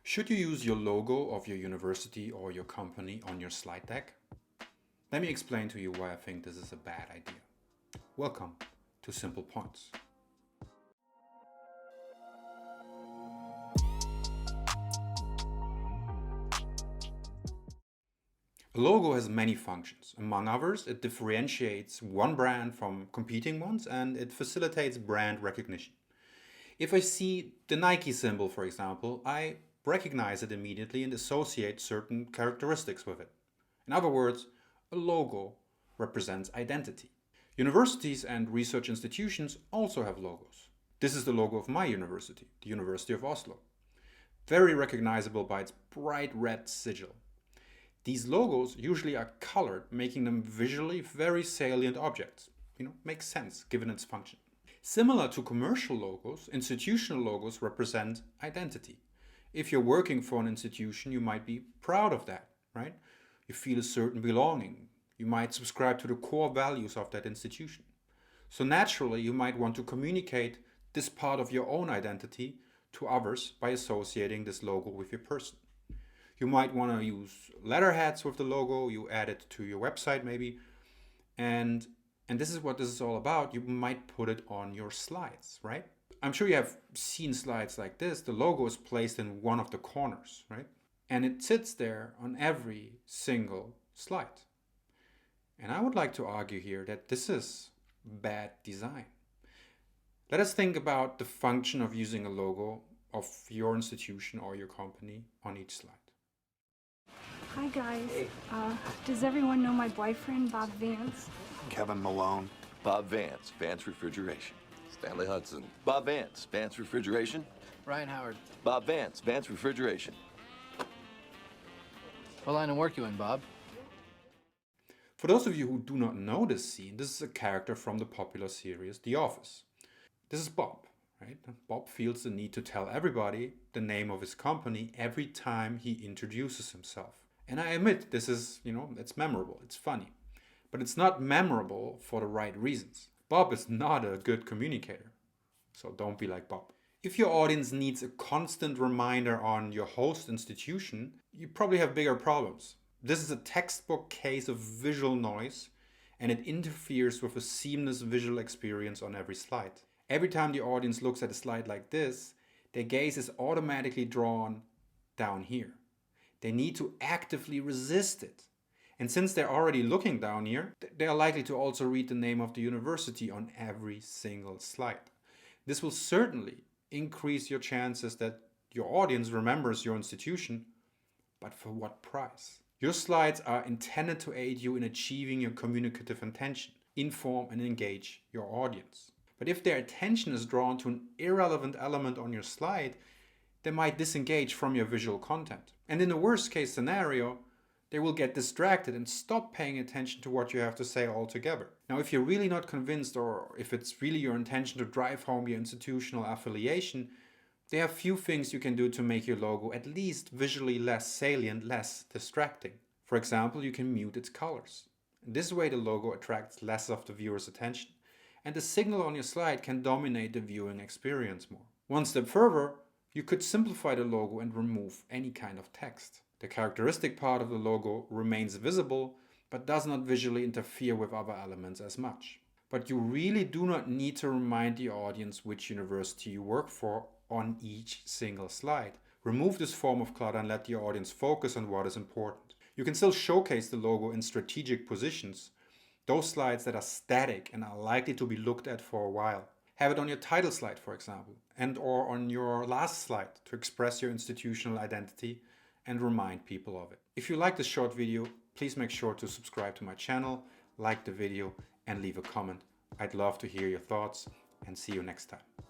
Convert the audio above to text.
Should you use your logo of your university or your company on your slide deck? Let me explain to you why I think this is a bad idea. Welcome to Simple Points. A logo has many functions. Among others, it differentiates one brand from competing ones and it facilitates brand recognition. If I see the Nike symbol, for example, I recognize it immediately and associate certain characteristics with it. In other words, a logo represents identity. Universities and research institutions also have logos. This is the logo of my university, the University of Oslo. Very recognizable by its bright red sigil. These logos usually are colored, making them visually very salient objects. Makes sense given its function. Similar to commercial logos, institutional logos represent identity. If you're working for an institution, you might be proud of that, right? You feel a certain belonging. You might subscribe to the core values of that institution. So naturally, you might want to communicate this part of your own identity to others by associating this logo with your person. You might want to use letterheads with the logo, you add it to your website maybe, and this is what this is all about. You might put it on your slides, right? I'm sure you have seen slides like this. The logo is placed in one of the corners, right? And it sits there on every single slide. And I would like to argue here that this is bad design. Let us think about the function of using a logo of your institution or your company on each slide. Hi guys. Hey. Does everyone know my boyfriend, Bob Vance? Kevin Malone. Bob Vance, Vance Refrigeration. Stanley Hudson. Bob Vance, Vance Refrigeration. Ryan Howard. Bob Vance, Vance Refrigeration. What line of work you in, Bob? For those of you who do not know this scene, this is a character from the popular series The Office. This is Bob, right? Bob feels the need to tell everybody the name of his company every time he introduces himself. And I admit, this is, it's memorable, it's funny. But it's not memorable for the right reasons. Bob is not a good communicator. So don't be like Bob. If your audience needs a constant reminder on your host institution, you probably have bigger problems. This is a textbook case of visual noise, and it interferes with a seamless visual experience on every slide. Every time the audience looks at a slide like this, their gaze is automatically drawn down here. They need to actively resist it. And since they're already looking down here, they are likely to also read the name of the university on every single slide. This will certainly increase your chances that your audience remembers your institution, but for what price? Your slides are intended to aid you in achieving your communicative intention, inform and engage your audience. But if their attention is drawn to an irrelevant element on your slide, they might disengage from your visual content. And in the worst case scenario, they will get distracted and stop paying attention to what you have to say altogether. Now, if you're really not convinced, or if it's really your intention to drive home your institutional affiliation, there are few things you can do to make your logo at least visually less salient, less distracting. For example, you can mute its colors. In this way, the logo attracts less of the viewer's attention, and the signal on your slide can dominate the viewing experience more. One step further, you could simplify the logo and remove any kind of text. The characteristic part of the logo remains visible, but does not visually interfere with other elements as much. But you really do not need to remind the audience which university you work for on each single slide. Remove this form of clutter and let the audience focus on what is important. You can still showcase the logo in strategic positions, those slides that are static and are likely to be looked at for a while. Have it on your title slide, for example, and or on your last slide to express your institutional identity and remind people of it. If you like this short video, please make sure to subscribe to my channel, like the video, and leave a comment. I'd love to hear your thoughts, and see you next time.